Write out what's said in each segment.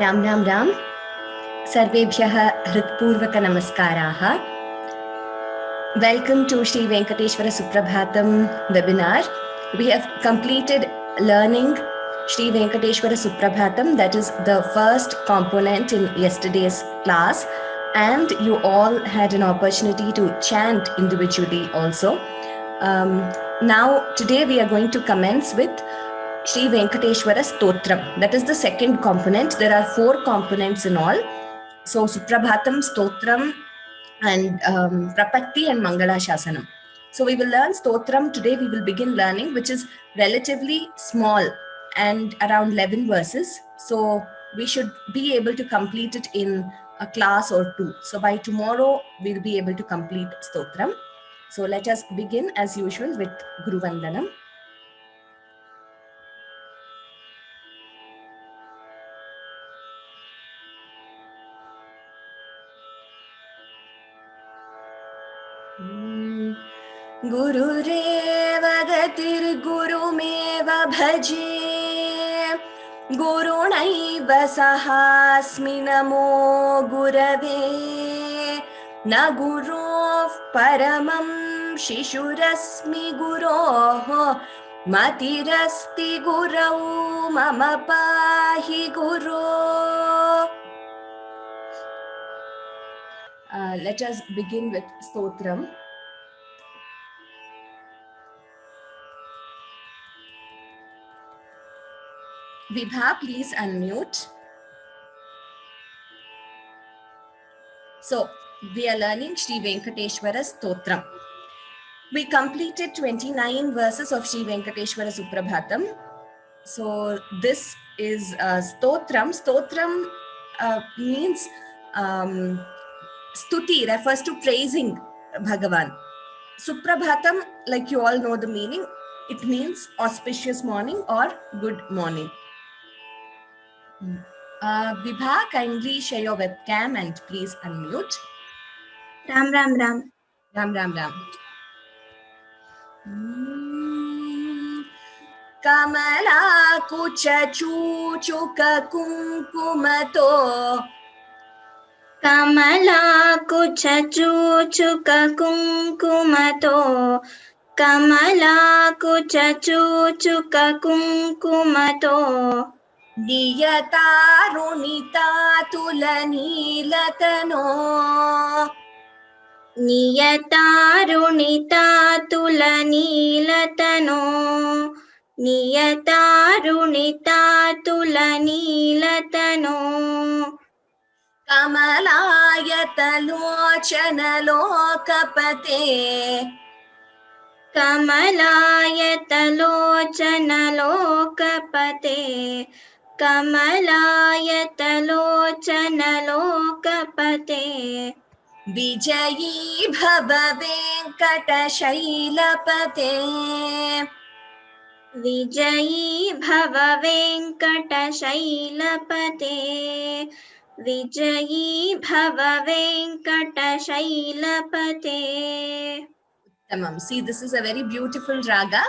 राम राम राम सर्वेभ्यः हृत्पूर्वक नमस्काराः. Welcome to Shri Venkateshwara Suprabhatam webinar. We have completed learning Shri Venkateshwara Suprabhatam, that is the first component in yesterday's class, and you all had an opportunity to chant individually also. Now today we are going to commence with Shri Venkateshwara Stotram. That is the second component. There are 4 components in all. So Suprabhatam, Stotram, and Prapatti and Mangala Shasanam. So we will learn Stotram today. We will begin learning, which is relatively small and around 11 verses. So we should be able to complete it in a class or 2. So by tomorrow, we'll be able to complete Stotram. So let us begin as usual with Guru Vandanam. गुरुरेव गतिर्गुरुमेव भजे गुरुणैव सहास्मि नमो गुरवे न गुरोः परमं शिशुरस्मि गुरोः मतिरस्ति गुरौ मम पाहि गुरो. Let us begin with Stotram. Vibha, please unmute. So, we are learning Shri Venkateshwara Stotram. We completed 29 verses of Shri Venkateshwara Suprabhatam. So, this is Stotram. Stotram means Stuti, refers to praising Bhagavan. Suprabhatam, like you all know the meaning, it means auspicious morning or good morning. Vibha, kindly share your webcam and please unmute. Ram Ram Ram. Ram Ram Ram. Kamala kucha chuchuka kunkumato. Kamala kucha chuchuka kunkumato. Kamala kucha chuchuka kunkumato. Niyata runita tulanilatano. Niyata runita tulanilatano. Niyata runita tulanilatano. Kamalayatalochana Kamalayatalochana Kamalayatalochana Vijayi bhava venkatasailapate. Vijayi bhava venkatasailapate. Vijayi bhava venkatasailapate. Tamam. See, this is a very beautiful raga,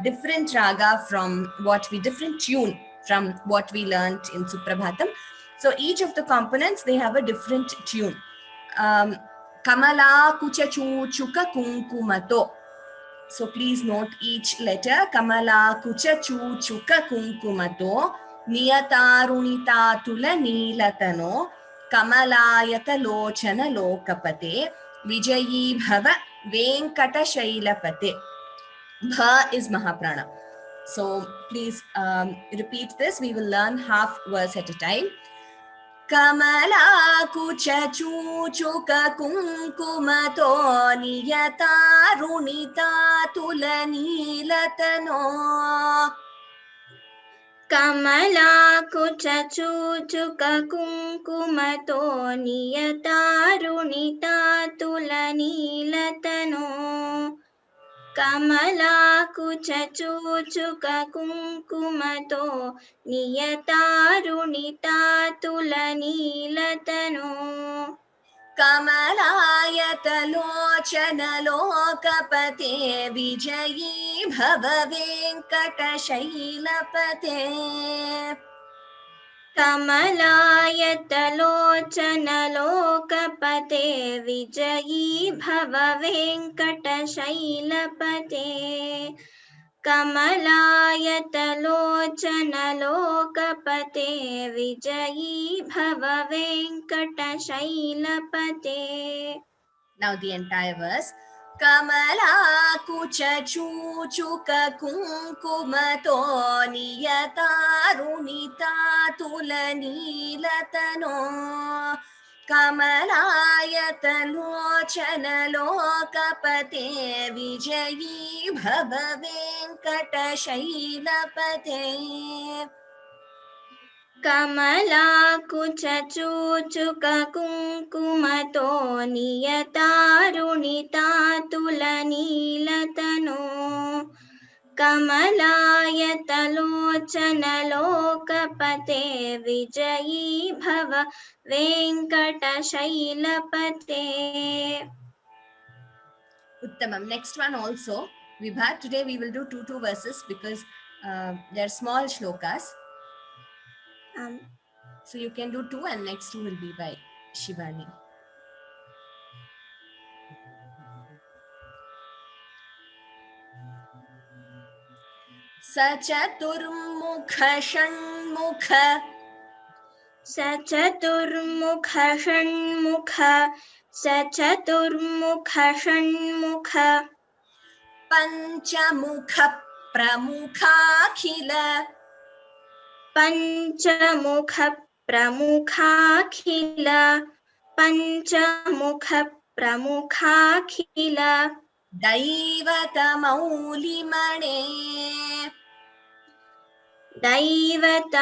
different raga from different tune from what we learned in Suprabhatam. So each of the components, they have a different tune. Kamala kucha chuka kunkumato. So please note each letter. Kamala kucha chuka kunkumato. Niyatarunita tula nilatano. Kamalayata lochana lokapate. Vijayi bhava venkatasailapate. Bha is Mahaprana. So please repeat this. We will learn half verse at a time. Kamala kucha chuchuka kunkumato niyata runita tulanilatano. Kamala kucha chuchuka kunkumato niyata runita tulanilatano. Kamala kucha chuchuka kunkumato niyata runita tulanilatano. Kamalayatalochana lokapate vijayi bhava venkatasailapate. कमलायतलोचनलोकपते विजयी भव वेङ्कटशैलपते कमलायतलोचनलोकपते विजयी भव वेङ्कटशैलपते. Now the entire verse. Kamala kucha chuchuka kunkumato niyatarunita tulanilatano कमलायतलोचनलोकपते विजयी भव वेङ्कटशैलपते कमलाकुचूचुककुङ्कुमतो नियतारुणितातुलनीलतनो कमलायतलोचनलोकपते विजयी भव वेङ्कटशैलपते. Uttamam. Next one also. Vibha, today we will do two verses because they are small shlokas. So you can do 2 and next 2 will be by Shivani. सचतुर्मुख Shanmukha सचतुर्मुख Shanmukha सचतुर्मुख Shanmukha पञ्चमुख प्रमुखाखिल पञ्चमुख प्रमुखाखिल पञ्चमुख प्रमुखाखिल दैवतमौलिमणे दैवतमौलिमणे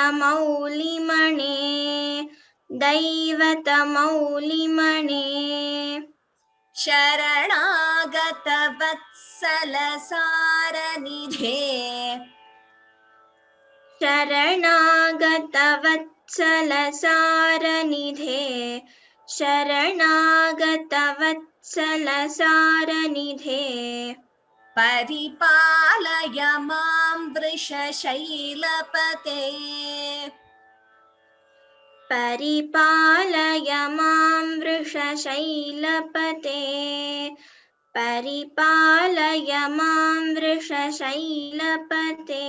दैवतमौलिमणे शरणागतवत्सलसारनिधे शरणागतवत्सलसारनिधे शरणागतवत्सलसारनिधे परिपालय मां वृषशैलपते परिपालय मां वृषशैलपते परिपालय मां वृषशैलपते.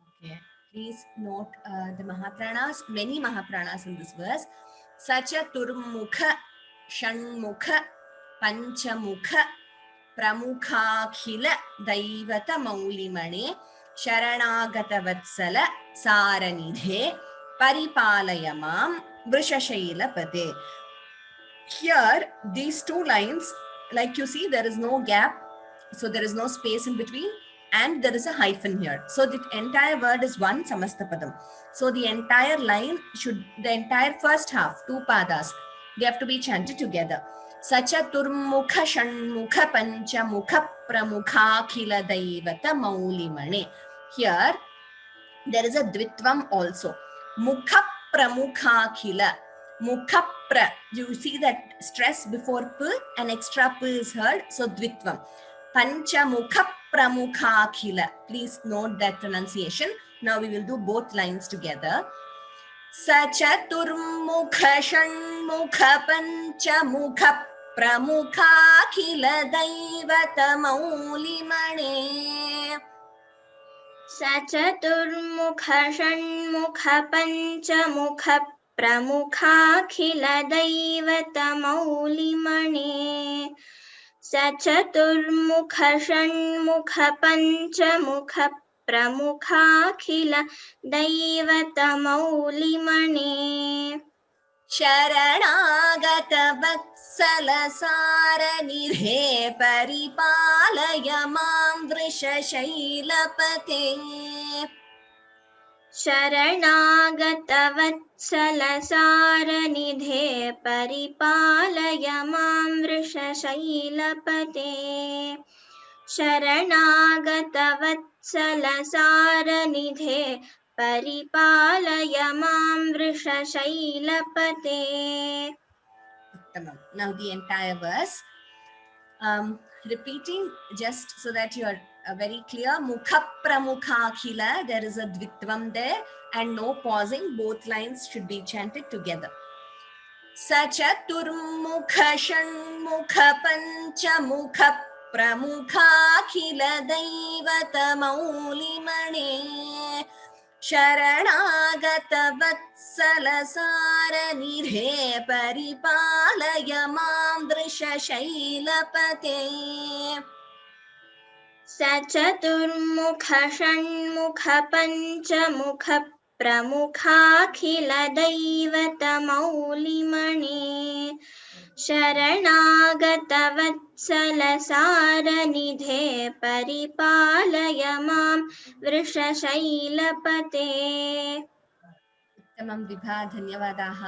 Okay, please note the Mahapranas, many Mahapranas in this verse. Sachaturmukha, Shanmukha, Panchamukha, Pramukhakhila, Daivata Maulimane, Sharanagata Vatsala, Saranidhe, Paripalayamam, Vrishashailapate. Here, these 2 lines, like you see, there is no gap, so there is no space in between, and there is a hyphen here. So the entire word is one Samastapadam. So the entire line the entire first half, 2 padas, they have to be chanted together. Sachaturmukha Shanmukha Panchamukha Pramukhakhila Daivata Maulimane. Here, there is a Dvitvam also. Mukha Pramukhakhila. Mukhapra. You see that stress before P, an extra P is heard. So Dvitvam. Panchamukha Pramukhakhila. Please note that pronunciation. Now we will do both lines together. Sachaturmukha Shanmukha Panchamukha Pramukhakhila Daivata Maulimane. सचतुर्मुख Shanmukha पञ्चमुख प्रमुखाखिल दैवतमौलिमणे सचतुर्मुख Shanmukha पञ्चमुख प्रमुखाखिल दैवतमौलिमणे शरणागत वत्सलसारनिधे परिपालय मां वृषशैलपते शरणागत वत्सलसारनिधे परिपालय मां वृषशैलपते शरणागत वत्सलसारनिधे परिपालय मां वृषशैलपते. Now the entire verse. Repeating just so that you are very clear. Mukha pramukha khila. There is a dvitvam there and no pausing. Both lines should be chanted together. Sachaturmukha shanmukha panchamukha pramukhākhila daivata maulimane शरणागत वत्सल सारनिधे परिपालय मां वृषशैलपते सचतुर्मुख षण्मुख पञ्चमुख प्रमुखाखिल दैवतमौलिमणे शरणागत वत्सल सारनिधे परिपालय मां वृषशैलपते उत्तमं विभा धन्यवादाः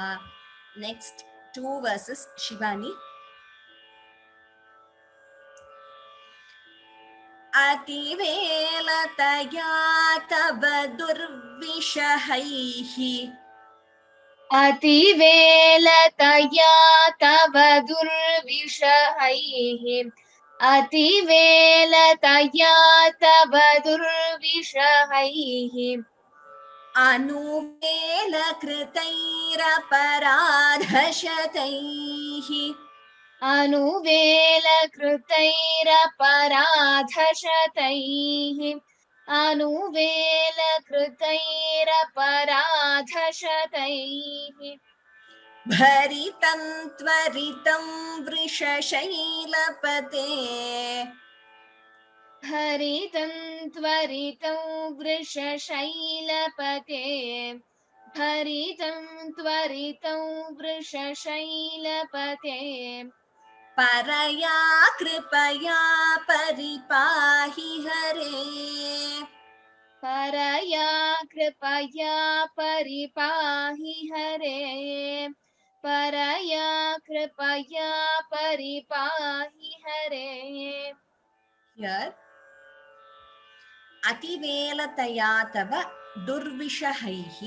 next 2 verses Shivani अतिवेलतया तव दुर्विषहैः अतिवेलतया तव दुर्विषहैः अतिवेलतया तव दुर्विषहैः अनुवेलकृतैरपराधशतैः अनुवेलकृतैरपराधशतैः अनुवेलकृतैरपराधशतैः भरितं त्वरितं वृषशैलपते भरितं त्वरितं वृषशैलपते भरितं त्वरितं वृषशैलपते परया कृपया परिपाहि हरे परया कृपया परिपाहि हरे परया कृपया परिपाहि हरे Here अतिवेलतया तव दुर्विषहैः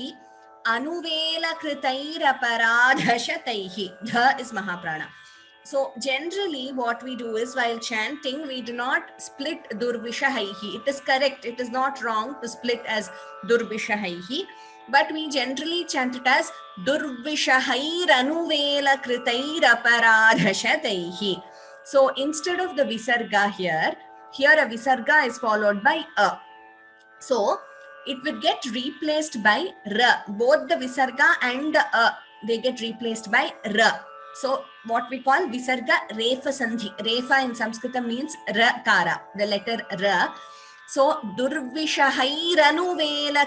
अनुवेलकृतैरपराधशतैः ध is Mahaprana. So generally what we do is while chanting we do not split durvishahaihi. It is correct, it is not wrong to split as durvishahaihi, but we generally chant it as durvishahairanuvelakrithairaparadhashataihi. So instead of the visarga here a visarga is followed by a. So it will get replaced by ra. Both the visarga and the they get replaced by ra. So what we call visarga refa sandhi. Refa in Sanskrit means ra kara, the letter ra. So durvishahairanu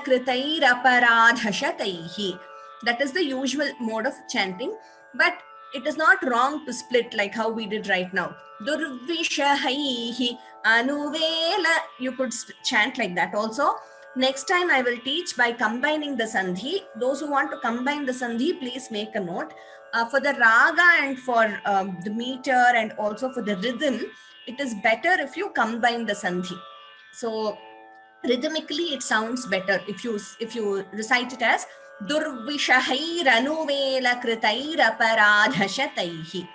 kritairaparadhashataihi. That is the usual mode of chanting, but it is not wrong to split like how we did right now. Durvishahaihi anuvela. You could chant like that also. Next time I will teach by combining the sandhi. Those who want to combine the sandhi, please make a note. For the raga and for the meter and also for the rhythm, it is better if you combine the sandhi. So rhythmically it sounds better if you recite it as durvishahairanuvelakrithairaparadhashataihi.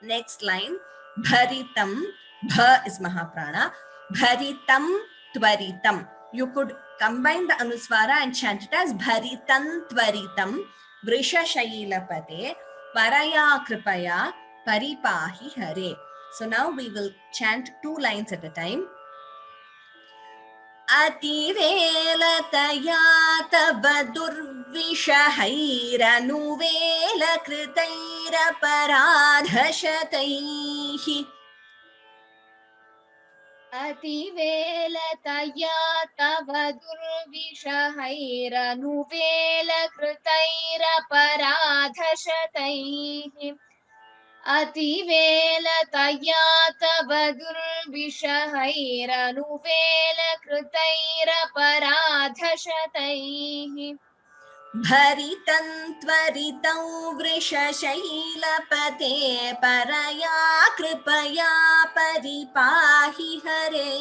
Next line, bharitam, bha is Mahaprana, bharitam tvaritam. You could combine the anuswara and chant it as bharitam tvaritam vrishashailapate paraya kripaya paripahi hare. So now we will chant 2 lines at a time. अतिवेलतया तव दुर्विषहैरनुवेलकृतैरपराधशतैः अतिवेलतया तव दुर्विषहैरनुवेलकृतैरपराधशतैः अतिवेलतया तव दुर्विषहैरनुवेलकृतैरपराधशतैः भरितं त्वरितं वृषशैलपते परया कृपया परिपाहि हरे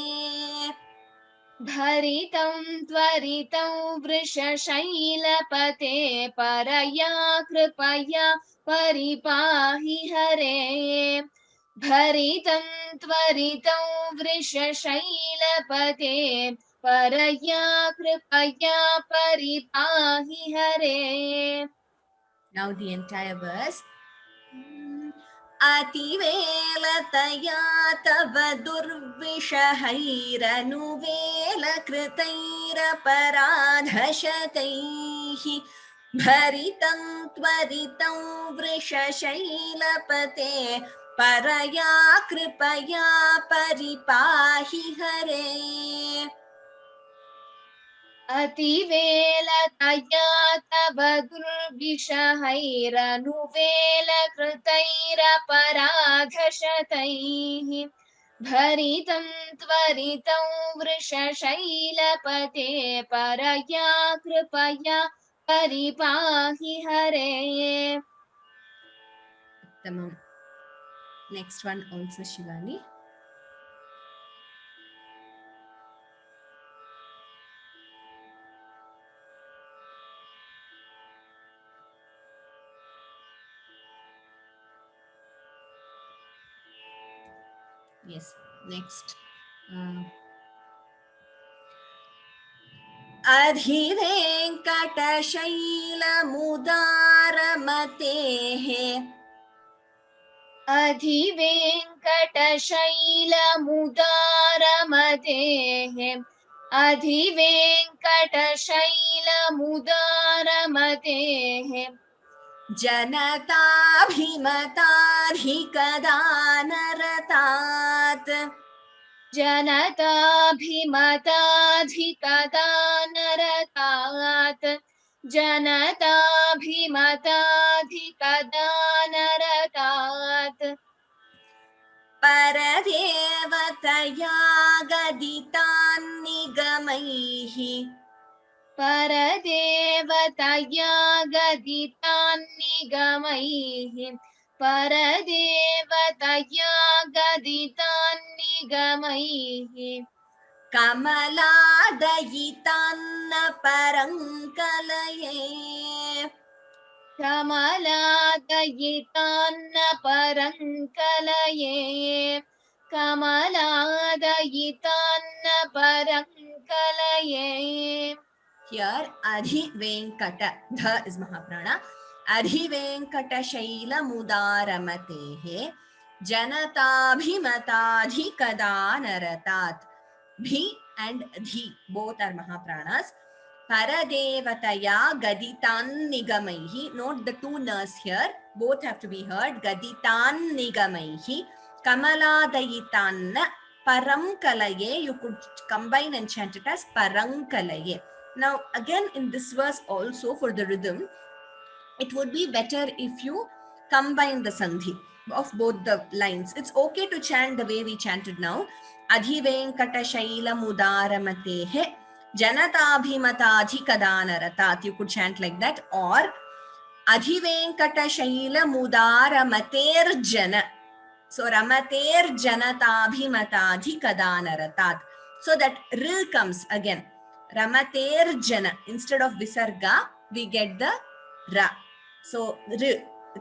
भरितं त्वरितं वृषशैलपते परया कृपया परिपाहि हरे भरितं त्वरितं वृषशैलपते परया कृपया परिपाहि हरे. Now the entire verse. अतिवेलतया तव दुर्विषहैरनुवेलकृतैरपराधशतैः भरितं त्वरितं वृषशैलपते परया कृपया परिपाहि हरे. अतिवेलतया तव दुर्विषहैरनुवेलकृतैरपराधशतैः भरितं त्वरितं वृषशैलपते परया कृपया परिपाहि हरे. Tamam. Next one also Shivani. Yes, next. अधिवेङ्कटशैलमुदारमतेः अधिवेङ्कटशैलमुदारमतेः अधिवेङ्कटशैलमुदारमतेः जनताभिमताधिकदानरतात् जनताभिमताधिकदानरतात् जनताभिमताधिकदानरतात् परदेवतया गदितान्निगमैः परदेवतया गदितान्निगमैः परदेवतया गदितान्निगमैः कमलादयितान्न परङ्कलये कमलादयितान्न परङ्कलये कमलादयितान्न परङ्कलये. Here Adhi Venkata, the is Mahaprana. Adhi Venkata Shaila Mudaramatehe Janatabhimatadhikadaanaratat. Bhi and Dhi, both are Mahapranas. Paradevataya Gaditan Nigamaihi. Note the two nas here, both have to be heard. Gaditan Nigamaihi. Kamaladayitanna Paramkalaye. You could combine and chant it as Parankalaye. Now, again, in this verse also for the rhythm, it would be better if you combine the sandhi of both the lines. It's okay to chant the way we chanted now. Adhi Venkata Shaila Mudaramatehe Janatabhimatadhikadanaratat. You could chant like that. Or Adhi Venkata Shaila Mudaramater Jana. So Ramater Janatabhimatadhikadanaratat. So that R comes again. Ramater Jana. Instead of Visarga, we get the Ra. So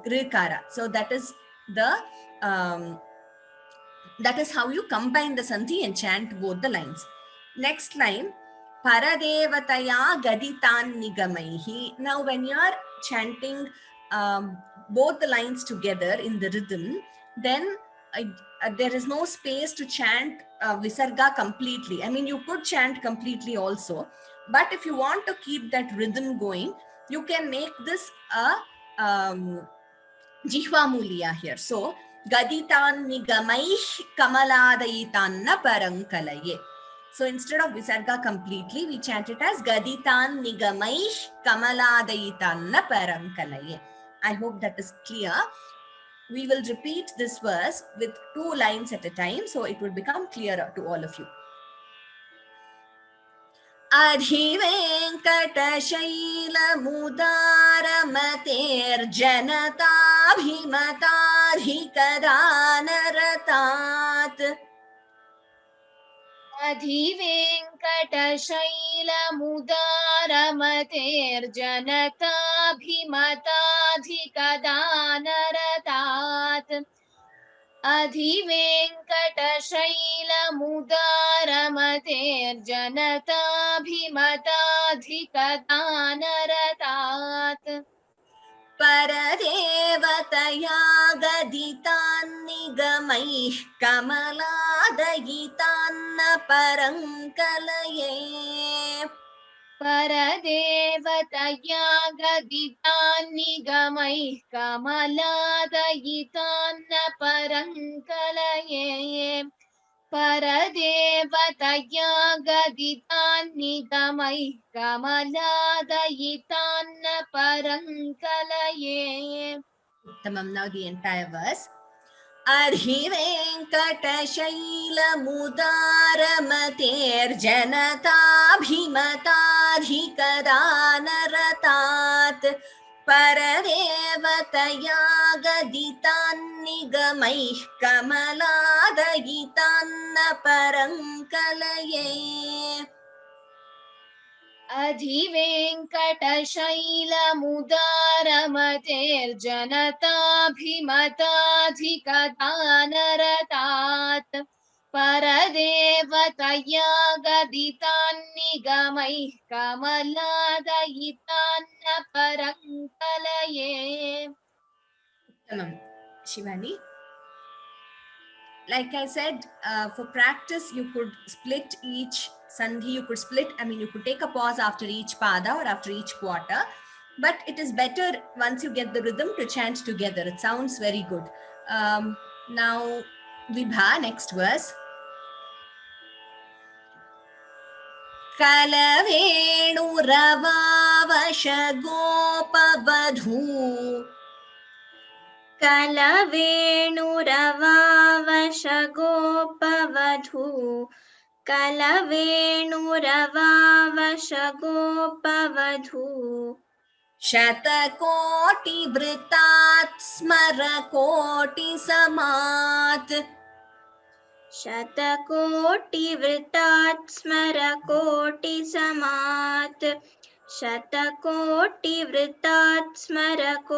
Rikara. So that is the that is how you combine the sandhi and chant both the lines. Next line, Paradevataya Gaditan Nigamaihi. Now, when you are chanting both the lines together in the rhythm, then there is no space to chant Visarga completely. I mean, you could chant completely also, but if you want to keep that rhythm going, you can make this a Jihva Muliya here. So, Gaditan Nigamaih Kamaladayitanna Parankalaye. So, instead of Visarga completely, we chant it as Gaditan Nigamaih Kamaladayitanna Parankalaye. I hope that is clear. We will repeat this verse with 2 lines at a time, so it will become clearer to all of you. अधिवेङ्कटशैलमुदारमतेर्जनताभिमताधिकदानरतात् अधिवेङ्कटशैलमुदारमतेर्जनताभिमताधिकदानरतात् अधिवेङ्कटशैलमुदारमतेर्जनताभिमताधिकदानरतात् परदेवतया गदितान्निगमैः कमलादयितान्न परं कलये परदेवतया गदितान्निगमैः कमलादयितान्न परं कलये परदेवतया गदितान्निगमैः कमलादयितान्न परं कलये Uttamam. Now the entire verse. अर्हिवेङ्कटशैलमुदारमतेर्जनताभिमताधिकदानरतात् परदेवतया गदितान्निगमैः कमलादयितान्न परं कलये अधिवेङ्कटशैलमुदारमतेर्जनताभिमताधिकदानरतात् परदेवतया गदितान्निगमैः कमलादयितान्न परं कलये Uttamam. Shivani. Like I said, for practice, you could split each sandhi, you could take a pause after each pada or after each quarter. But it is better once you get the rhythm to chant together. It sounds very good. Now, Vibha, next verse. Kalavenuravaavashagopavadhu कलवेणुरवावशगोपवधू कलवेणुरवावशगोपवधू शतकोटिवृत्तात् स्मरकोटिसमात् शतकोटिवृत्तात् स्मरकोटिसमात् शतकोटिवृत्तात् स्मरकोटिसमात्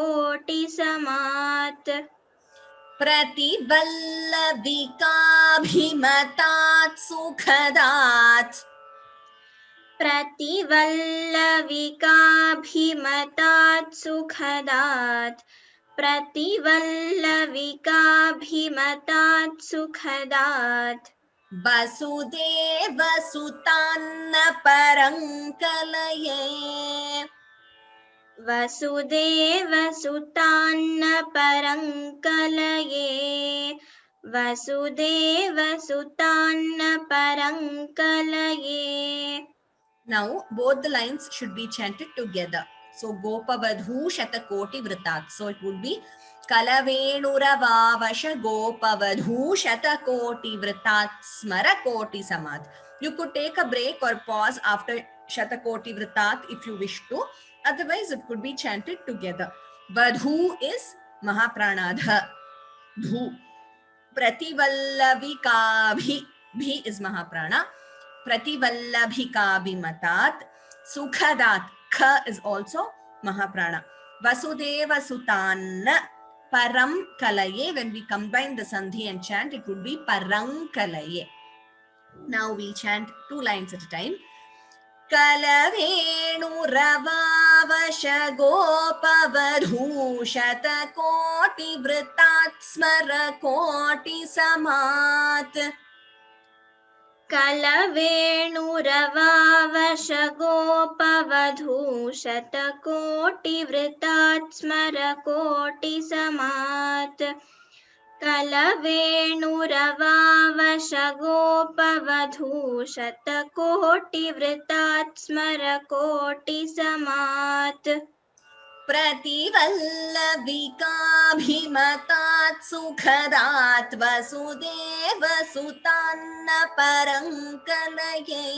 प्रतिवल्लविकाभिमतात् सुखदात् प्रतिवल्लविकाभिमतात् सुखदात् प्रतिवल्लविकाभिमतात् सुखदात् वसुदेवसुतान्न परं कलये वसुदेवसुतान्न परं कलये वसुदेवसुतान्न परं कलये Now both the lines should be chanted together. So Gopavadhu Shatakoti Vritat. So it would be Kalavenuravaavasha Gopavadhu Shatakoti Vritat Smarakoti Samat. You could take a break or pause after Shatakoti Vritat if you wish to. Otherwise it could be chanted together. Vadhu is Mahapranadha. Dhu. Prativallavika Bhi is Mahaprana. Prativallabhikabimatat. Sukhadat. Kha is also Mahaprana. Vasudeva Sutanna Param Kalaye. When we combine the Sandhi and chant, it would be Parang Kalaye. Now we'll chant 2 lines at a time. Kalavenuravaavashagopavadhu Shatakoti Vritat Smarakoti Samat. कलवेणुरवावशगोपवधू शतकोटिवृत्तात् स्मरकोटिसमात् कलवेणुरवावशगोपवधू शतकोटिवृत्तात् स्मरकोटिसमात् प्रतिवल्लविकाभिमतात् सुखदात् वसुदेवसुतान्न परं कलये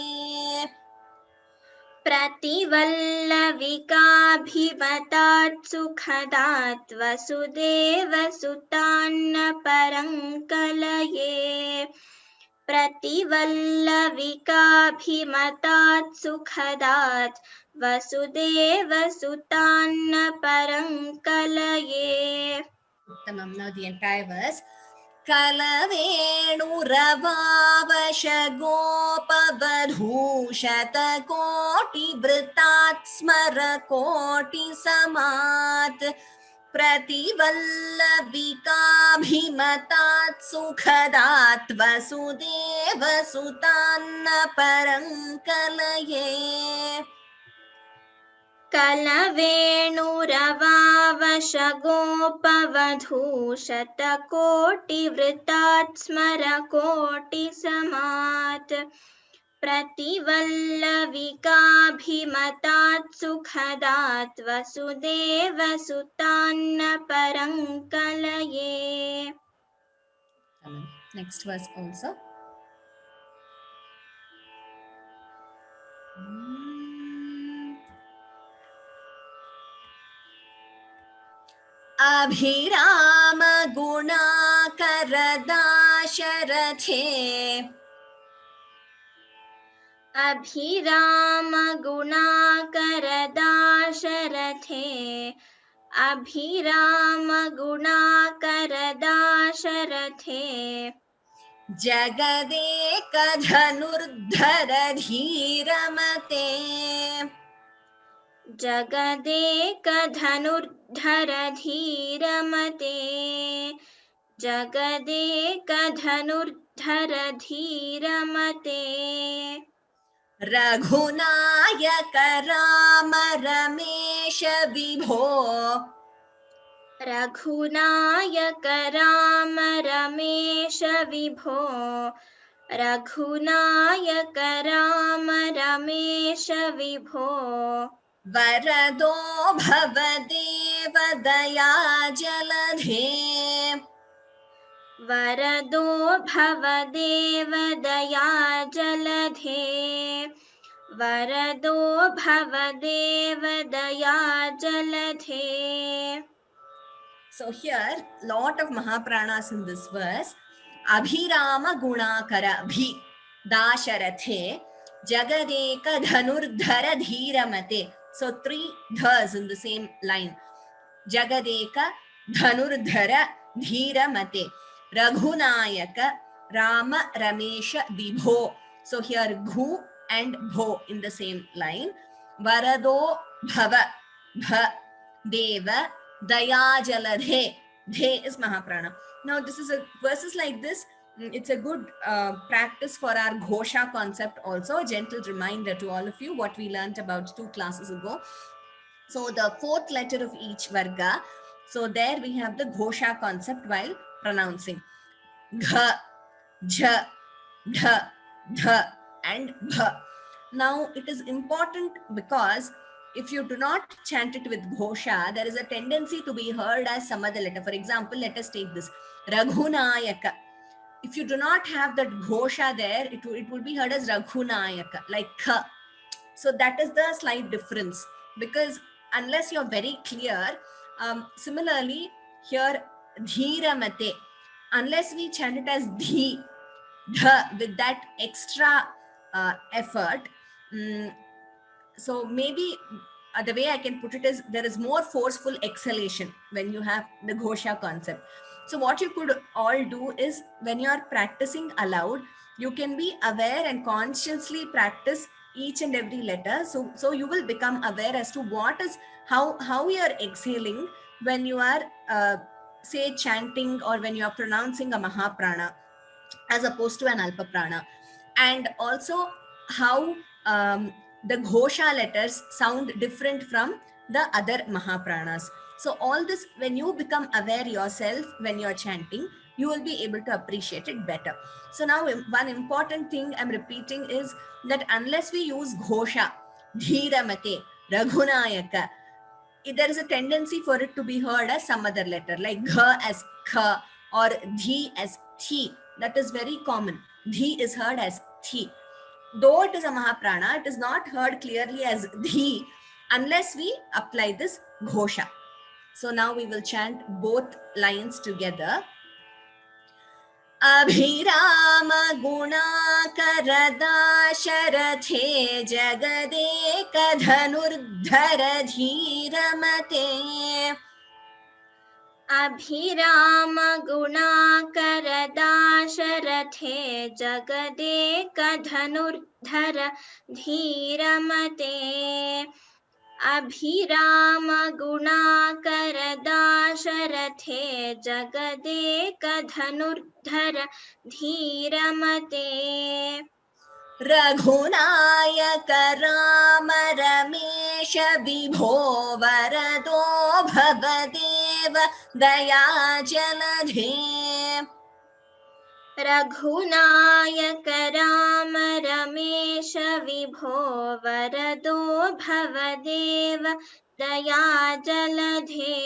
प्रतिवल्लविकाभिमतात् सुखदात् वसुदेवसुतान्न परं कलये प्रतिवल्लविकाभिमतात् सुखदात् वसुदेवसुतान्न परं कलये Uttamam. Now the entire verse. कलवेणुरवावशगोपवधूशतकोटिवृतात् स्मरकोटिसमात् प्रतिवल्लविकाभिमतात् सुखदात् वसुदेवसुतान्न परं कलये कलवेणुरवावशगोपवधूशतकोटिवृतात् स्मरकोटिसमात् प्रतिवल्लविकाभिमतात् सुखदात् वसुदेवसुतान्न परं कलये. Next verse also. अभिराम गुणाकरदाशरथे अभिराम गुणाकरदाशरथे अभिराम गुणाकरदाशरथे जगदेकधनुर्धर धीरमते जगदेकधनुर्धर धीरमते जगदेकधनुर्धर धीरमते रघुनायक राम रमेश विभो रघुनायक राम रमेश विभो रघुनायक राम रमेश विभो वरदो भवदेव दया जलधे वरदो भवदेव दया जलधे वरदो भवदेव दया जलधे. So here, lot of Mahapranas in this verse. Abhirama Gunakara Bhi Dasharathe Jagadeka Dhanurdhara Dhiramate. So 3 dhas in the same line. Jagadeka Dhanurdhara Dhiramate. Raghunayaka Rama Ramesha Vibho. So here Ghu and Bho in the same line. Varado Bhava Bha Deva Daya Jaladhe. Dhe is Mahaprana. Now this is verses like this. It's a good practice for our Ghosha concept also. A gentle reminder to all of you what we learned about 2 classes ago. So the 4th letter of each Varga. So there we have the Ghosha concept while pronouncing. Gha, Jha, Dha, Dha and Bha. Now it is important because if you do not chant it with Ghosha, there is a tendency to be heard as some other letter. For example, let us take this. Raghunayaka. If you do not have that Ghosha there, it will be heard as Raghunayaka, like Kha. So that is the slight difference. Because unless you're very clear, similarly, here Dhiramate, unless we chant it as Dhi, Dha, with that extra effort, so maybe the way I can put it is there is more forceful exhalation when you have the Ghosha concept. So what you could all do is when you are practicing aloud, you can be aware and consciously practice each and every letter. So you will become aware as to what is, how you are exhaling when you are say chanting or when you are pronouncing a Mahaprana as opposed to an Alpa Prana. And also how the Ghosha letters sound different from the other Mahapranas. So all this, when you become aware yourself when you're chanting, you will be able to appreciate it better. So now one important thing I'm repeating is that unless we use Ghosha, Dhiramate, Raghunayaka, there is a tendency for it to be heard as some other letter, like Gha as Kha or Dhi as Thi. That is very common. Dhi is heard as Thi. Though it is a Mahaprana, it is not heard clearly as Dhi unless we apply this Ghosha. So now we will chant both lines together. Abhirama Gunakarada Sharathe Jagadeka Dhanurdhara Dhiramate अभिराम गुणाकर दाशरथे जगदेकधनुर्धर धीरमते अभिराम गुणाकर दाशरथे जगदेकधनुर्धर धीरमते रघुनायक राम रमेश विभो वरदो भवदेव दया जलधे रघुनायक राम रमेश विभो वरदो भवदेव दया जलधे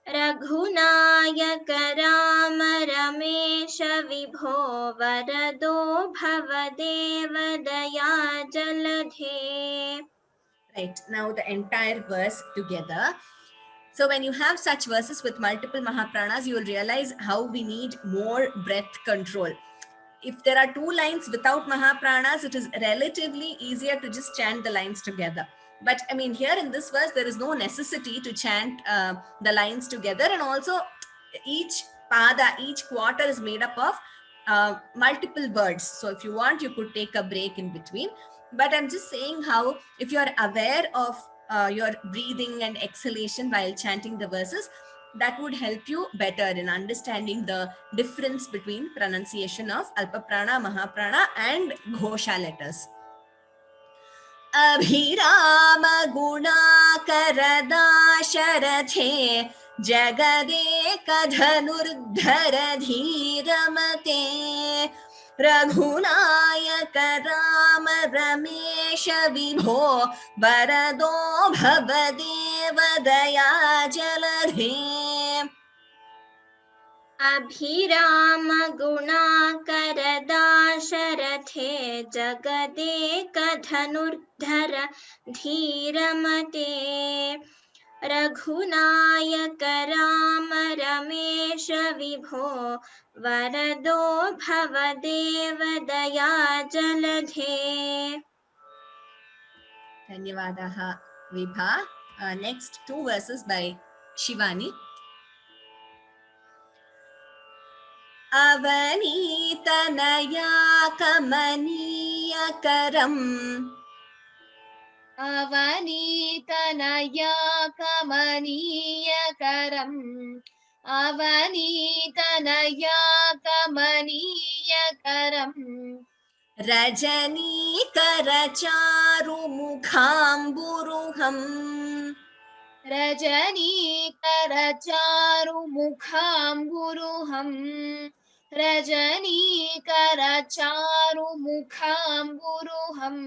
रघुनायक राम रमेश विभो वरदो भवदेव दया जलधे. Right, now the entire verse together. So when you have such verses with multiple Mahapranas, you will realize how we need more breath control. If there are two lines without Mahapranas, it is relatively easier to just chant the lines together. But I mean, here in this verse, there is no necessity to chant the lines together. And also each pada, each quarter is made up of multiple words. So if you want, you could take a break in between. But I'm just saying how, if you're aware of your breathing and exhalation while chanting the verses, that would help you better in understanding the difference between pronunciation of Alpaprana, Mahaprana and Ghosha letters. अभिराम गुणाकर दाशरथे जगदेकधनुर्धर धीरमते रघुनायक राम रमेश विभो वरदो भवदेव दया जलधे अभिराम गुणाकर दाशरथे जगदेकधनुर्धर धीरमते रघुनायक राम रमेश विभो वरदो भवदेव दया जलधे. धन्यवादाः विभा. Next two verses by Shivani. अवनीतनया कमनीयकरम् अवनीतनया कमनीयकरम् अवनीतनया कमनीयकरम् रजनीकरचारुमुखाम्बुरुहम् रजनीकरचारुमुखाम्बुरुहम् रजनीकरचारुमुखाम्बुरुहम्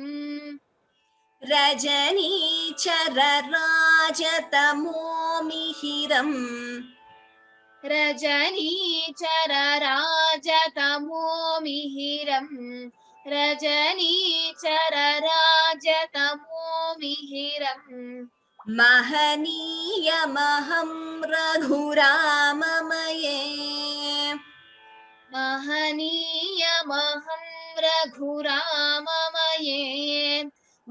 रजनीचरराजतमोमिहिरम् रजनीचरराजतमोमिहिरम् रजनीचरराजतमोमिहिरम् महनीयमहं रघुराममये महनीयमहं रघुराममये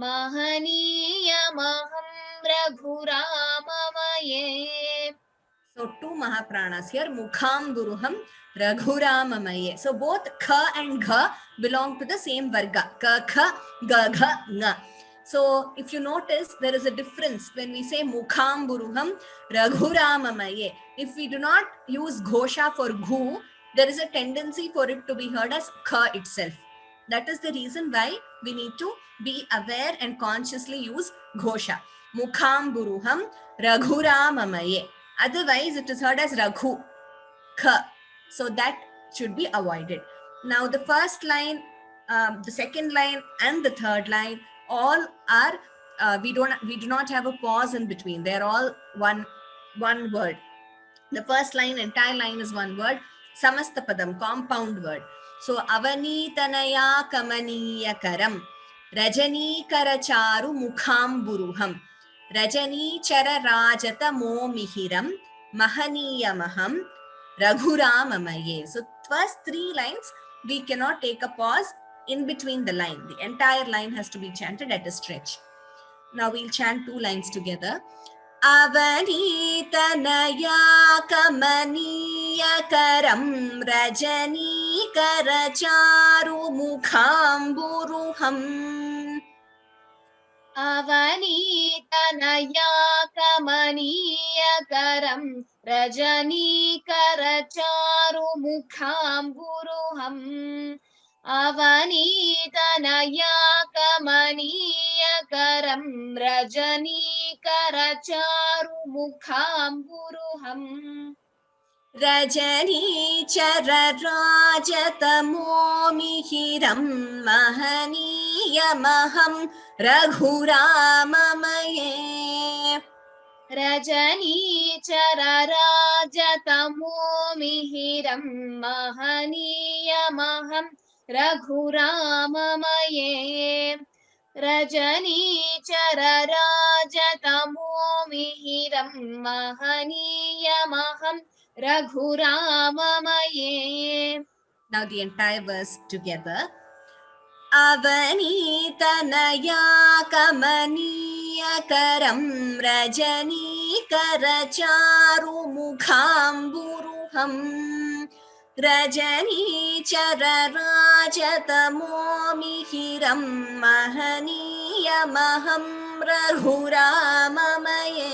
महनीयमहं रघुराममये. So two Mahapranas here, Mukham Guruham, Raghuramamaye. So both Kha and Gha belong to the same Varga. Ka, Kha, Ga, Gha, Nga. So if you notice, there is a difference when we say Mukham Guruham, Raghuramamaye. If we do not use Ghosha for Gu, there is a tendency for it to be heard as Kha itself. That is the reason why we need to be aware and consciously use Ghosha. Mukham Guruham, Raghuramamaye. Otherwise, it is heard as Raghu, Kha. So that should be avoided. Now, the first line, the second line, and the third line, all are we do not have a pause in between. They are all one word. The first line, entire line is one word. Samastapadam, compound word. So, Avanitanaya kamaniyakaram, Rajanikaracharu mukhamburuham, Rajanichara rajata momihiram, Mahaniyamaham, Raghuramamaye. So first three lines, we cannot take a pause in between the line. The entire line has to be chanted at a stretch. Now we'll chant two lines together. अवनीतनया कमनीयकरं रजनीकरचारुमुखाम्बुरुहम् अवनीतनया कमनीयकरं रजनीकरचारुमुखाम्बुरुहम् अवनीतनया कमनीयकरं रजनीकरचारुमुखाम्बुरुहम् रजनीचरराजतमोमिहिरं महनीयमहं रघुराममये रजनीचरराजतमोमिहिरं महनीयमहं रघुराममये रजनीचरराजतमोमिहिरं महनीयमहं रघुराममये. Now the entire verse together. अवनीतनया कमनीयकरं रजनीकरचारुमुखाम्बुरुहम् रजनीचरराजतमोमिहिरं महनीयमहं रघुराममये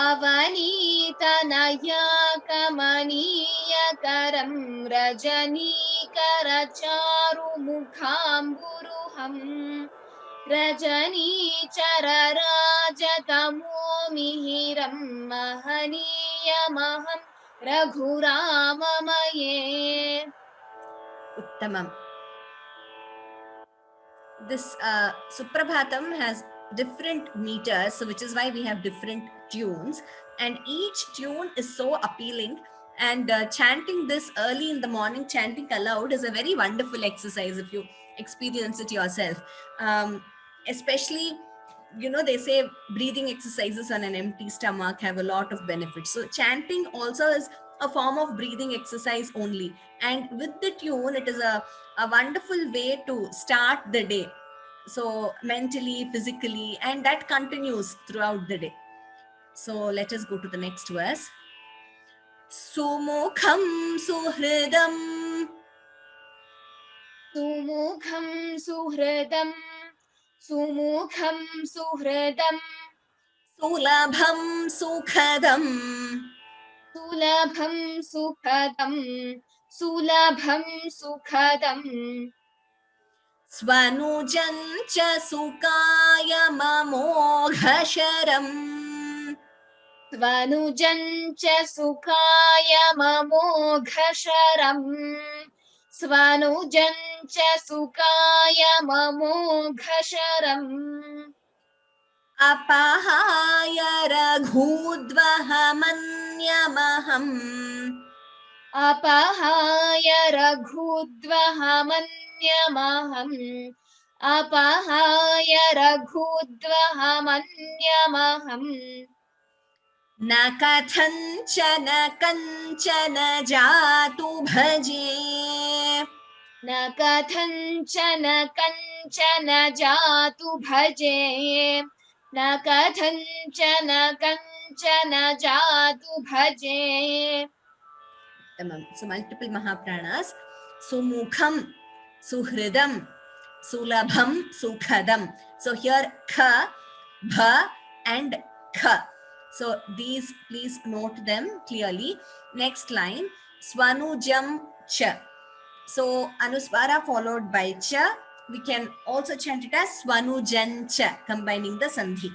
अवनीतनया कमनीयकरं रजनीकरचारुमुखाम्बुरुहम् रजनीचरराजतमोमिहिरं महनीयमहं रघुराममये. Uttamam. This Suprabhatam has different meters, so which is why we have different tunes, and each tune is so appealing, and chanting this early in the morning, chanting aloud, is a very wonderful exercise if you experience it yourself. Especially, you know, they say breathing exercises on an empty stomach have a lot of benefits, so chanting also is a form of breathing exercise only, and with the tune it is a wonderful way to start the day, so mentally, physically, and that continues throughout the day. So let us go to the next verse. Sumukham suhridam सुमुखं सुहृदं सुमुखं सुहृदं sulabham sukhadam सुलभं सुखदं सुलभं सुखदं swanujan cha sukaya mamoghasaram स्वनुजं च सुखाय ममोघशरम् स्वनुजं च सुखाय ममोघशरम् apahaya raghudvahamanyamaham अपहाय रघुद्वहमन्यमहम् अपहाय रघुद्वहमन्यमहम् न कथञ्चन कञ्चन जातु भजे न कथञ्चन कञ्चन जातु भजे न कथञ्चन कञ्चन जातु भजे. So multiple Mahapranas. Sumukham, Suhridam, Sulabham, Sukhadam. So here Kha, Bha and Kha. So these, please note them clearly. Next line, Swanujam Cha. So Anuswara followed by Cha. We can also chant it as Swanujan Cha, combining the Sandhi.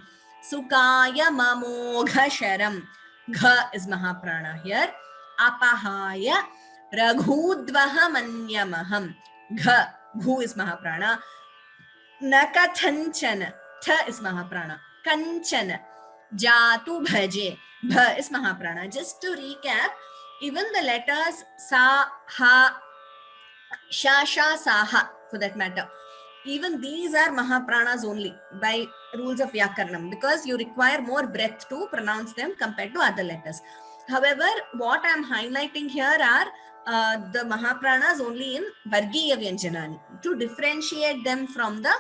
Sukaya Mamoghasharam. Gha is Mahaprana here. Apahaya Raghudvahamanyamaham. Gha, Bhu is Mahaprana. Nakathanchana, Tha is Mahaprana. Kanchana, Jatu Bhaje, Bha is Mahaprana. Just to recap, even the letters Sa, Ha, Sha, Sha, Saha, for that matter, even these are Mahapranas only by rules of Vyakarnam, because you require more breath to pronounce them compared to other letters. However, what I am highlighting here are the Mahapranas only in Vargiya Vyanjanani, to differentiate them from the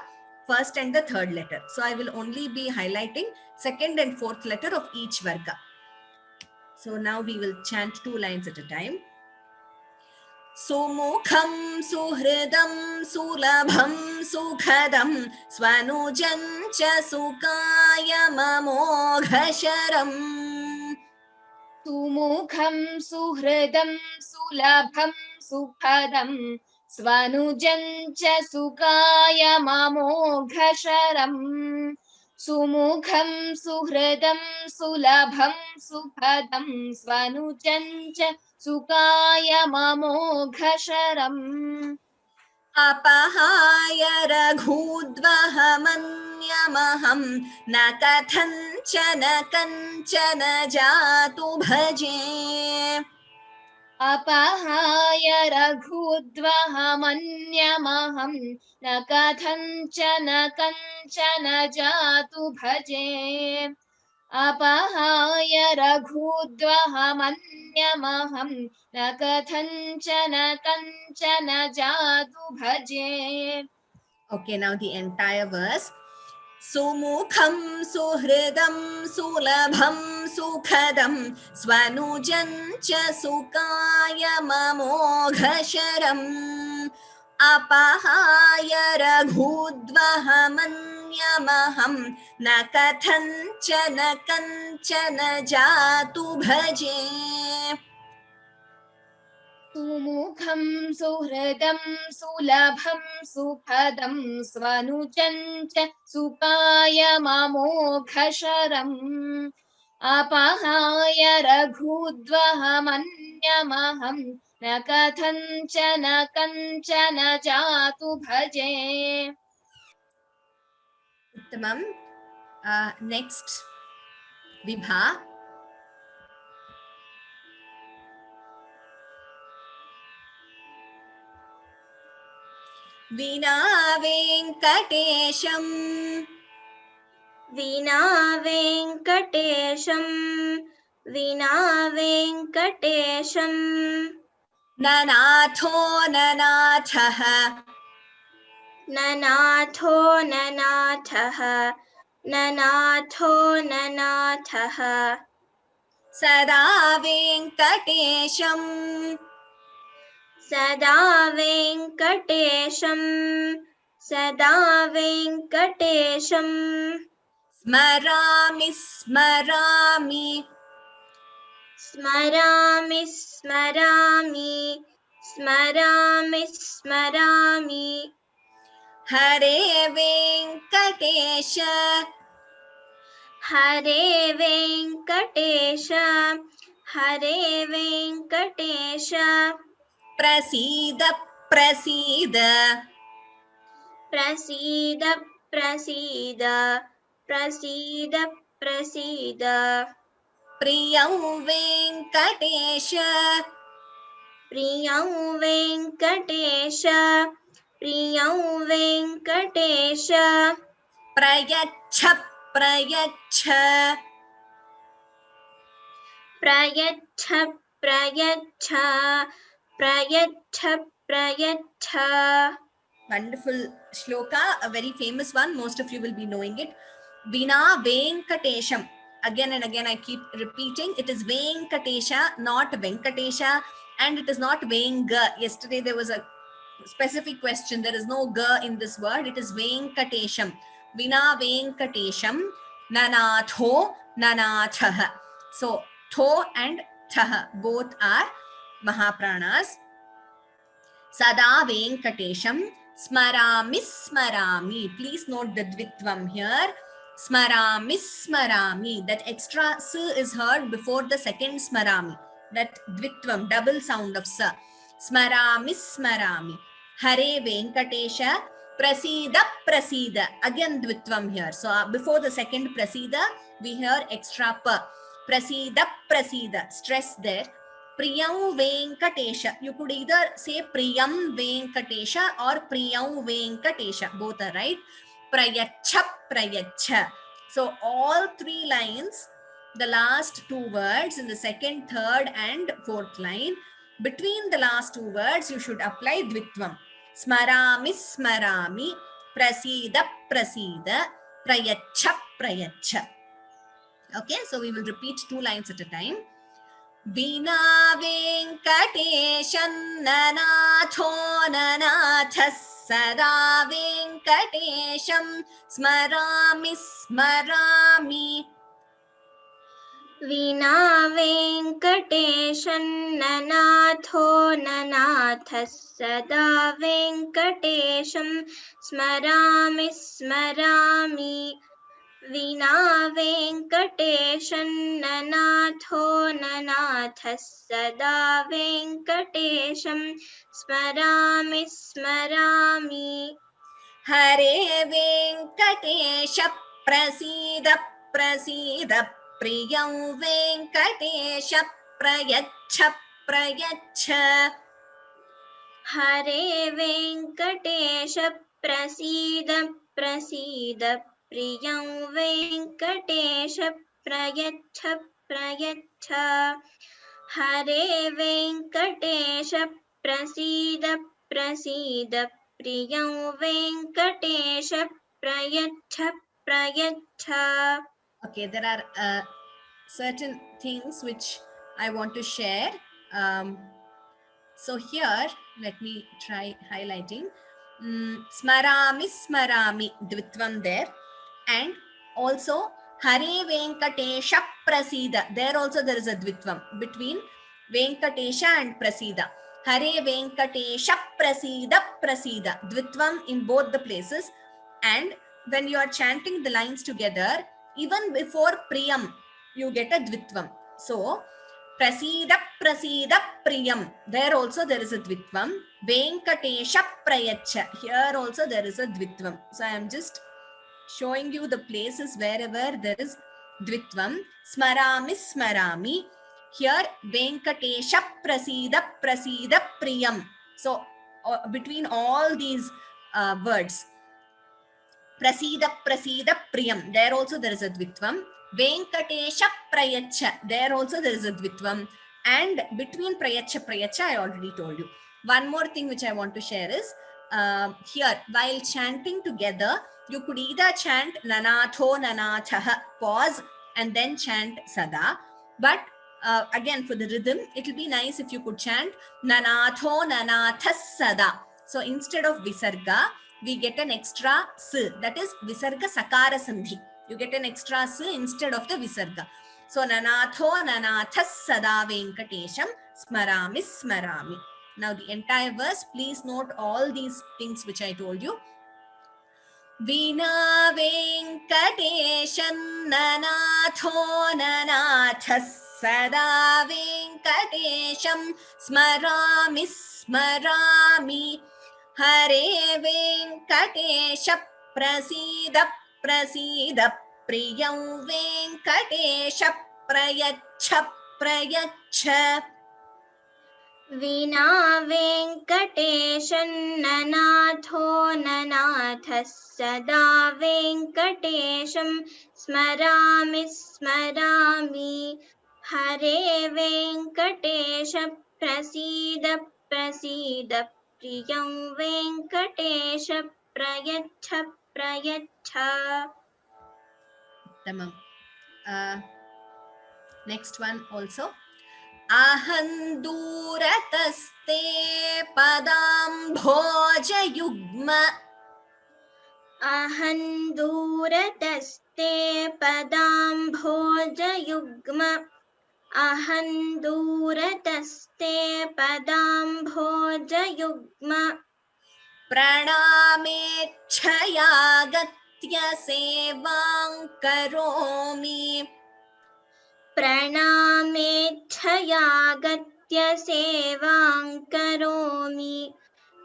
first and the third letter. So I will only be highlighting second and fourth letter of each varga. So now we will chant 2 lines at a time. Sumukham suhridam sulabham sukhadam swanujam cha sukaya mamoghasharam. Sumukham suhridam sulabham sukhadam swanujam cha sukaya mamoghasharam. Sumukham suhridam sulabham sukhadam swanujam cha sukaya mamoghasharam. Apahaya raghudvahamanyamaham na kathanchana kanchana jatu bhaje. Apahaya raghudvahamanyamaham na kathanchana kanchana jatu bhaje. Apahaya raghudvahamanyamaham na kathanchana kanchana jatu bhaje. Okay, now the entire verse. Sumukham suhridam sulabham sukhadam swanujam cha sukaya mamoghasharam. Apahaya raghudvahamanyamaham na kathanchana kanchana jatu bhaje. Sumukham suhridam sulabham sukhadam swanujam cha sukaya mamoghasharam. Apahaya raghudvahamanyamaham na kathanchana kanchana jatu bhaje. Uttamam. Next, Vibha. Veena Venkatesham. Veena Venkatesham. Veena Venkatesham. Nanatho Nanathaha. Nanatho Nanathaha. Nanatho Nanathaha. Sada Venkatesham. Sada Venkatesham. Sada Venkatesham. Smarami Smarami. Smarami Smarami. Smarami Smarami. Hare Venkatesha. Hare Venkatesha. Hare Venkatesha. Prasida Prasida. Prasida Prasida. Prasida Prasida. Priyam Venkatesha. Priyam Venkatesha. Priyam Venkatesha. Prayacha Prayacha. Prayacha Prayacha. Prayacha Prayacha. Wonderful shloka, a very famous one. Most of you will be knowing it. Veena Venkatesham. Again and again I keep repeating. It is Venkatesha, not Venkatesha. And it is not Venga. Yesterday there was a specific question. There is no ga in this word. It is Venkatesham. Veena Venkatesham. Nanatho Nanathaha. So, tho and thaha both are Mahapranas. Sada Venkatesham. Smarami Smarami. Please note the dvitvam here. Smarami Smarami. That extra s is heard before the second Smarami. That dvitvam, double sound of sa. Smarami Smarami. Hare Venkatesha. Prasida Prasida. Again dvitvam here. So before the second Prasida, we hear extra pa. Prasida Prasida. Stress there. Priyam Venkatesha. You could either say Priyam Venkatesha or Priyam Venkatesha. Both are right. Prayacha Prayacha. So all 3 lines, the last 2 words in the second, third and fourth line, between the last 2 words you should apply dvitvam. Smarami Smarami. prasida prasida prayachha prayachha. Okay, so we will repeat 2 lines at a time. Vina venkateshan nanatho nanathas sada venkatesham smarami smarami. वीणा वेङ्कटेशं ननाथो ननाथः सदा वेङ्कटेशं स्मरामि स्मरामि वीणा वेङ्कटेशं ननाथो ननाथः सदा वेङ्कटेशं स्मरामि स्मरामि हरे वेङ्कटेश प्रसीद प्रसीद प्रियं वेङ्कटेश प्रयच्छ प्रयच्छ. हरे वेङ्कटेश प्रसीद प्रसीद प्रियं वेङ्कटेश प्रयच्छ प्रयच्छ हरे वेङ्कटेश प्रसीद प्रसीद प्रियं वेङ्कटेश प्रयच्छ प्रयच्छ. Okay, there are certain things which I want to share. So here, let me try highlighting. Smarami smarami dvitvam there, and also Hare Venkatesha Prasida. There also there is a dvitvam between Venkatesha and Prasida. Hare Venkatesha Prasida Prasida. Dvitvam in both the places. And when you are chanting the lines together, even before Priyam, you get a dvitvam. So, Prasida Prasida Priyam. There also there is a dvitvam. Venkatesha Prayacha. Here also there is a dvitvam. So, I am just showing you the places wherever there is dvitvam. Smarami Smarami. Here, Venkatesha Prasida Prasida Priyam. So, between all these words, Prasida Prasida Priyam, there also there is a dvitvam. Venkatesha Prayacha, there also there is a dvitvam. And between Prayacha Prayacha, I already told you. One more thing which I want to share is, here, while chanting together, you could either chant Nanatho Nanathaha, pause, and then chant Sada. But again, for the rhythm, it will be nice if you could chant Nanatho Nanathas Sada. So instead of Visarga, we get an extra S, that is Visarga Sakara Sandhi. You get an extra S instead of the Visarga. So Nanatho Nanathas Sada Venkatesham Smarami Smarami. Now the entire verse, please note all these things which I told you. Vina Venkatesham Nanatho Nanathas Sada Venkatesham Smarami Smarami. Hare Venkatesha Prasida Prasida Priyam Venkatesha Prayacha Prayacha. वीणा वेङ्कटेशं ननाथो ननाथः सदा वेङ्कटेशं स्मरामि स्मरामि हरे वेङ्कटेश प्रसीद प्रसीद प्रियं वेङ्कटेश प्रयच्छ प्रयच्छ. Tamam. Next one also. Aham durataste padam bhoja yugma. Aham durataste padam bhoja yugma. Aham durataste padam bhoja yugma. Pranamechhaya gatya sevam karomi. प्रणामेच्छया गत्य सेवां करोमि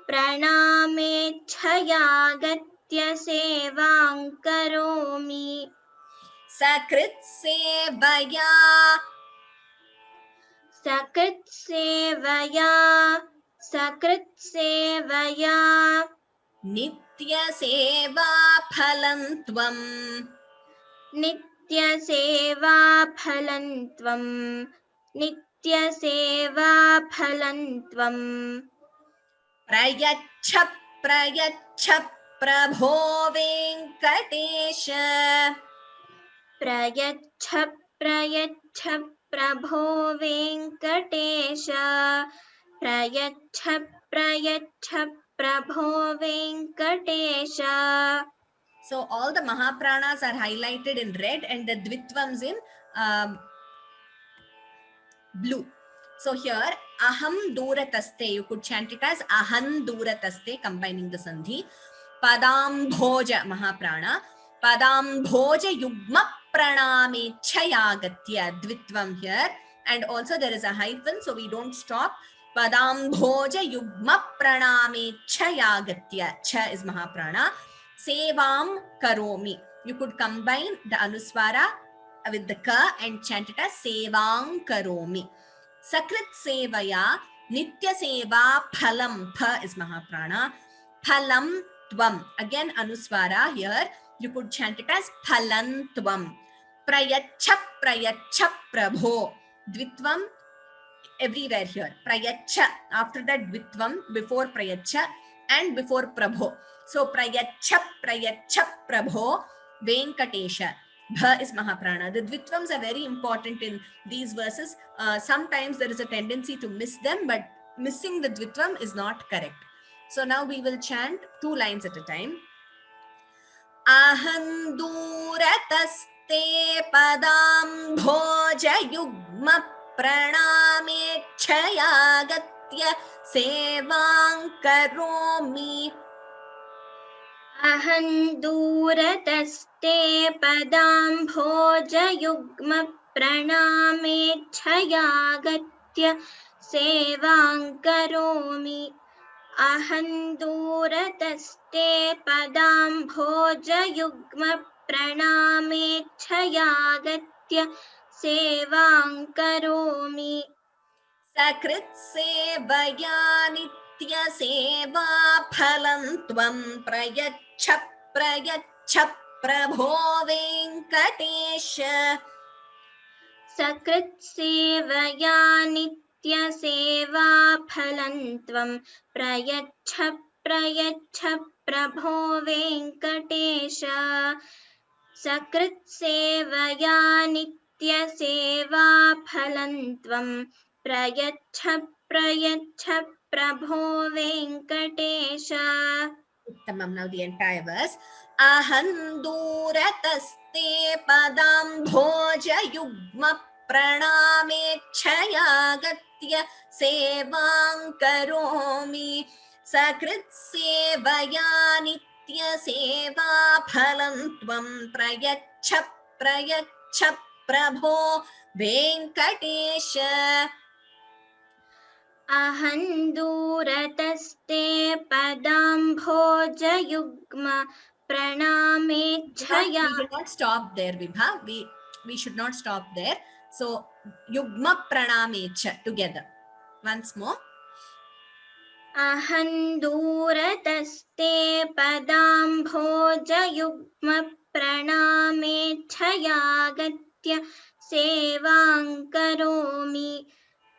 प्रणामेच्छया गत्य सेवां करोमि सकृत् सेवया सकृत् सेवया नित्य सेवा फलं त्वम् नित्य सेवा फलं त्वम् नित्य सेवा फलं त्वम् प्रयच्छ प्रयच्छ प्रभो वेङ्कटेश प्रयच्छ प्रयच्छ प्रभो वेङ्कटेश प्रयच्छ प्रयच्छ प्रभो Venkatesha. So all the Mahapranas are highlighted in red and the Dvitvams in blue. So here aham durataste, you could chant it as ahan durataste, combining the sandhi. Padam bhoja Mahaprana, padam bhoja yugma praname chayagatya, Dvitvam here, and also there is a hyphen, so we don't stop. Padam bhoja yugma praname chayagatya, cha is Mahaprana. Sevam karomi, you could combine the anuswara with the ka and chant it as sevang karomi. Sakrit sevaya nitya seva phalam, pha is Mahaprana. Phalam tvam, again anuswara here, you could chant it as phalantvam. Prayacha prayacha prabho, dvitvam everywhere here. Prayacha, after that dvitvam, before prayacha and before prabho. So prayacha prayacha prabho venkatesha. Bha is Mahaprana. The Dvitvams are very important in these verses. Sometimes there is a tendency to miss them, but missing the Dvitvam is not correct. So now we will chant 2 lines at a time. Aham durataste padam bhoja yugma praname chayagatya sevang karomi. अहं दूरतस्ते पदां भोजयुग्म प्रणामेच्छयागत्य सेवां करोमि. अहं दूरतस्ते पदां भोजयुग्म प्रणामेच्छयागत्य सेवां करोमि. Sakrit sevaya nitya seva phalam tvam prayacha prayacha prabho venkatesha. सकृत् सेवया नित्य सेवा फलं त्वं प्रयच्छ प्रयच्छ प्रभो वेङ्कटेश. सकृत् सेवया नित्य सेवा फलं त्वं प्रयच्छ प्रयच्छ प्रभो Venkatesha. Uttamam. Now the entire verse. Aham durataste padam bhoja yugma praname chayagatya sevang karomi. Sakrit sevaya nitya seva phalam tvam prayacha prayacha prabho venkatesha. अहं दूरतस्ते पदां भोजयुग्म प्रणामेच्छया. We should not stop there, Vibha. We should not stop there. So, yugma pranamecha together. Once more. अहं दूरतस्ते पदां भोजयुग्म प्रणामेच्छयागत्य सेवां करोमि.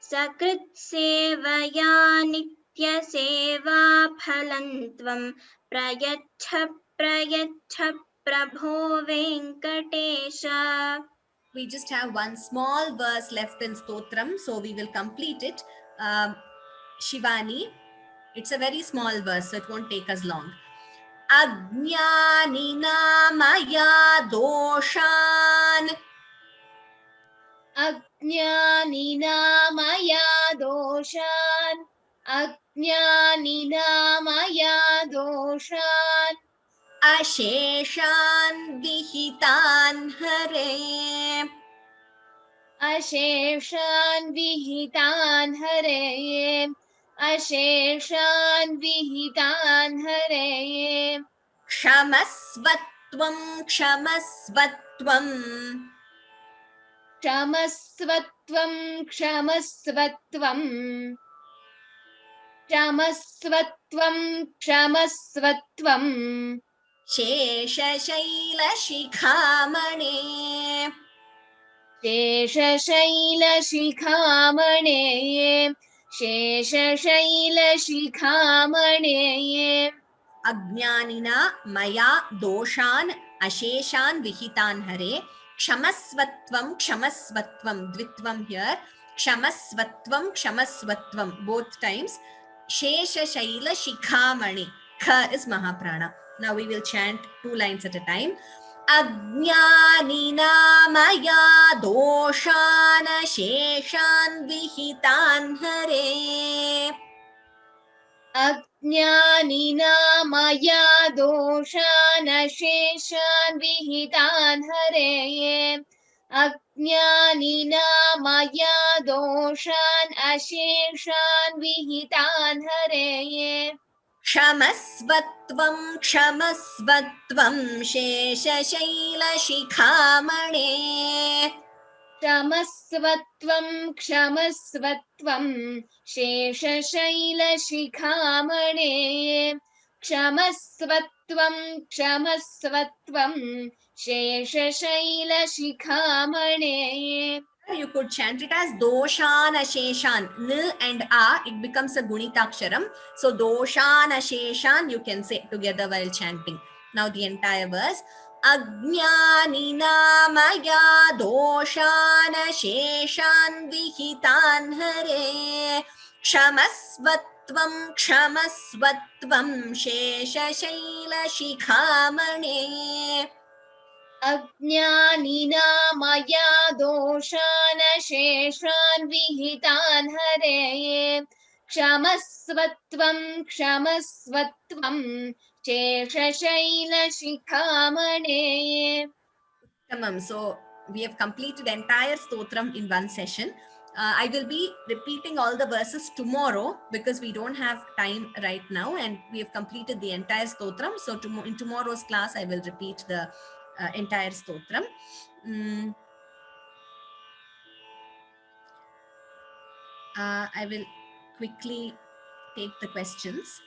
सकृत् सेवया नित्य सेवा फलं त्वं प्रयच्छ प्रयच्छ प्रभो Venkatesha. We just have one small verse left in Stotram, so we will complete it. Shivani, it's a very small verse, so it won't take us long. Ajnanina maya doshan. Ajnanina maya doshan. Ajnanina maya doshan. Asheshan vihitan hare. Asheshan vihitan hare. Asheshan vihitan hare. Kshamasvatvam kshamasvatvam. Kshamasvatvam kshamasvatvam. Kshamasvatvam kshamasvatvam. Sheshashaila shikhamane. Sheshashaila shikhamane. Sheshashaila shikhamane. अज्ञानिना मया दोषान् अशेषान् विहितान् हरे क्षमस्वत्वं क्षमस्वत्वं द्वित्वं here क्षमस्वत्वं both times शेषशैल शिखामणि kha is mahaprana. Now we will chant 2 lines at a time. अज्ञानिना मया दोषान् शेषान् विहितान् हरे अज्ञानिना मया दोषान् अशेषान् विहितान् हरे अज्ञानिना मया दोषान् अशेषान् विहितान् हरे क्षमस्वत्वं क्षमस्वत्वं शेषशैलशिखामणे क्षमस्वत्वं क्षमस्वत्वं शेषशैलशिखामणे क्षमस्वत्वं क्षमस्वत्वं शेषशैलशिखामणे. You could chant it as doshan asheshan. N and a, it becomes a gunitaksharam. So doshan asheshan you can say together while chanting. Now the entire verse. Ajnanina maya doshan asheshan vihitan hare Kshamasvatvam kshamasvatvam shesha shaila shikhamane अज्ञानिना मया दोषान् शेषान् विहितान् हरे क्षमस्वत्वं क्षमस्वत्वं शेषशैलशिखामणे. So we have completed the entire stotram in one session. I will be repeating all the verses tomorrow because we don't have time right now and we have completed the entire stotram. So in tomorrow's class, I will repeat the entire stotram. I will quickly take the questions.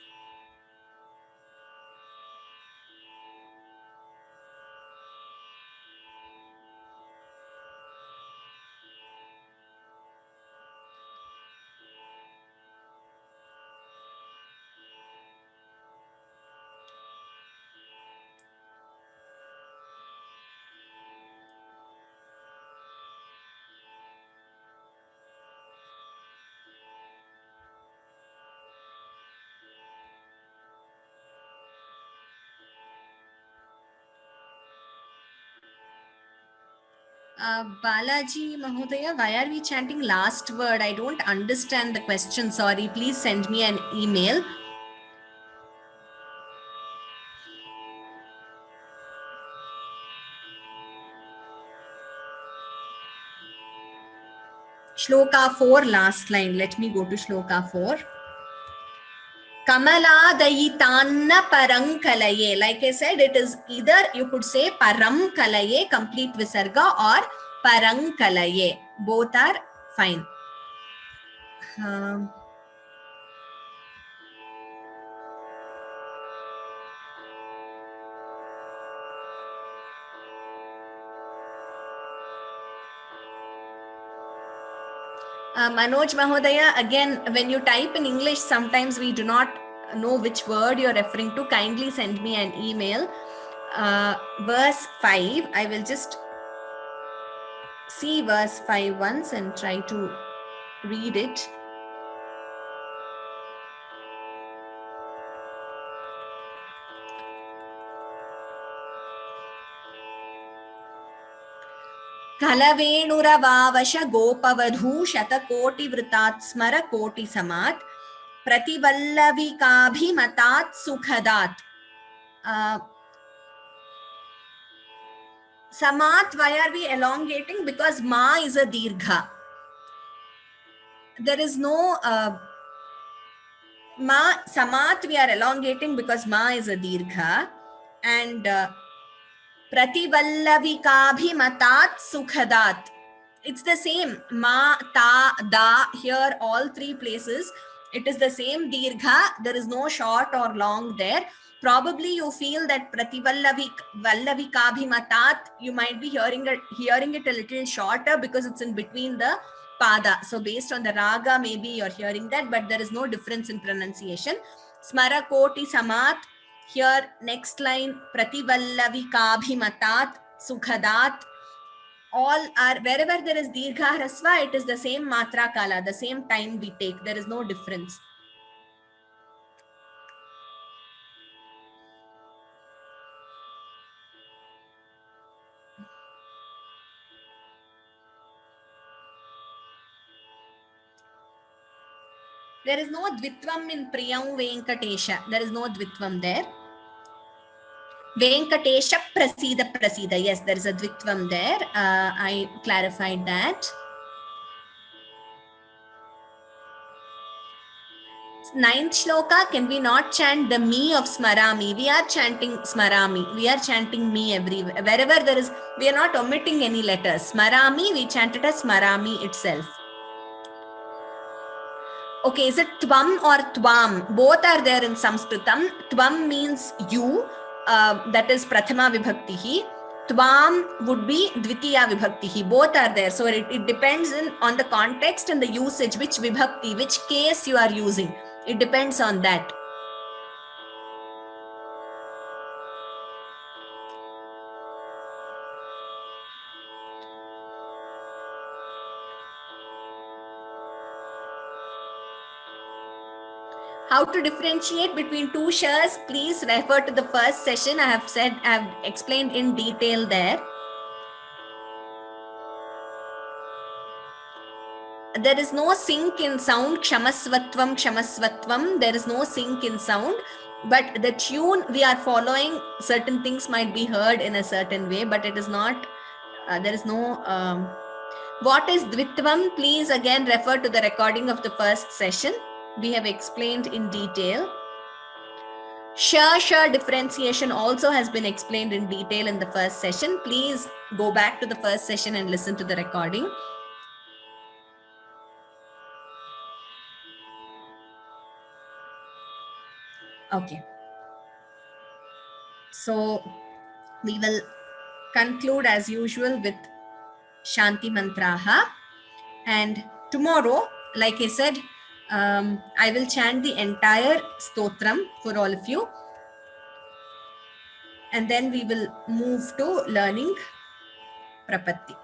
Balaji Mahodaya, why are we chanting last word? I don't understand the question. Sorry, please send me an email. Shloka 4, last line. Let me go to Shloka 4. Kamaladayitanna parankalaye. Like I said, it is either you could say paramkalaye, complete visarga, or parankalaye. Both are fine. Manoj Mahodaya, again, when you type in English, sometimes we do not know which word you're referring to. Kindly send me an email. Verse 5, I will just see verse 5 once and try to read it. कलवेणुरवावश गोपवधू शतकोटिवृतात् स्मर कोटिसमात् प्रतिवल्लविकाभिमतात् सुखदात्. Samat, why are we elongating? Because ma is a dirgha. There is no ma. Samat we are elongating because ma is a dirgha. And Prativallavikaabhimatat sukhadat. It's the same. Ma, ta, da. Here, all three places, it is the same dirgha. There is no short or long there. Probably you feel that Prativallavikaabhimatat, you might be hearing it a little shorter because it's in between the pada. So based on the raga, maybe you're hearing that, but there is no difference in pronunciation. Smara koti samat. Here, next line, Prativallavikaabhimatat, Sukhadat, all are, wherever there is Dirgha Hrasva, it is the same Matra Kala, the same time we take. There is no difference. There is no Dvitvam in Priyam Venkatesha. There is no Dvitvam there. Venkatesha Prasida Prasida. Yes, there is a Dvitvam there. I clarified that. Ninth shloka, can we not chant the me of Smarami? We are chanting Smarami. We are chanting me everywhere. Wherever there is, we are not omitting any letters. Smarami, we chant it as Smarami itself. Okay, is it Tvam or Tvam? Both are there in Sanskritam. Tvam means you, that is Prathama Vibhaktihi. Tvam would be Dvitiya Vibhaktihi. Both are there. So it depends on the context and the usage, which Vibhakti, which case you are using. It depends on that. How to differentiate between two shas? Please refer to the first session. I have explained in detail there. There is no sync in sound. Kshamasvatvam, Kshamasvatvam. There is no sync in sound. But the tune we are following, certain things might be heard in a certain way, but it is not, there is no... what is Dvitvam? Please again refer to the recording of the first session. We have explained in detail. Sha differentiation also has been explained in detail in the first session. Please go back to the first session and listen to the recording. Okay. So we will conclude as usual with Shanti Mantraha. And tomorrow, like I said, I will chant the entire stotram for all of you. And then we will move to learning Prapatti.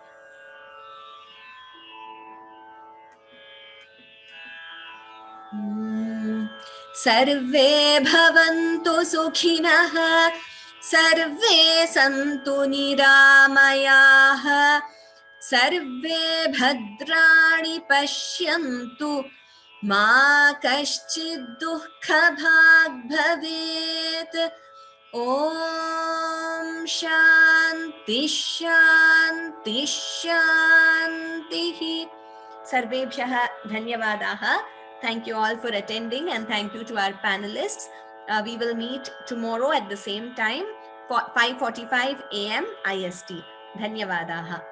Sarve bhavantu sukhinah, sarve santu niramayah, sarve bhadrani pashyantu, ma kaschid dukkha bhag bhavet. Om Shanti Shanti Shanti. Sarvebhyah dhanyavadaha. Thank you all for attending, and thank you to our panelists. We will meet tomorrow at the same time, 5:45 a.m. IST. Dhanyavadaha.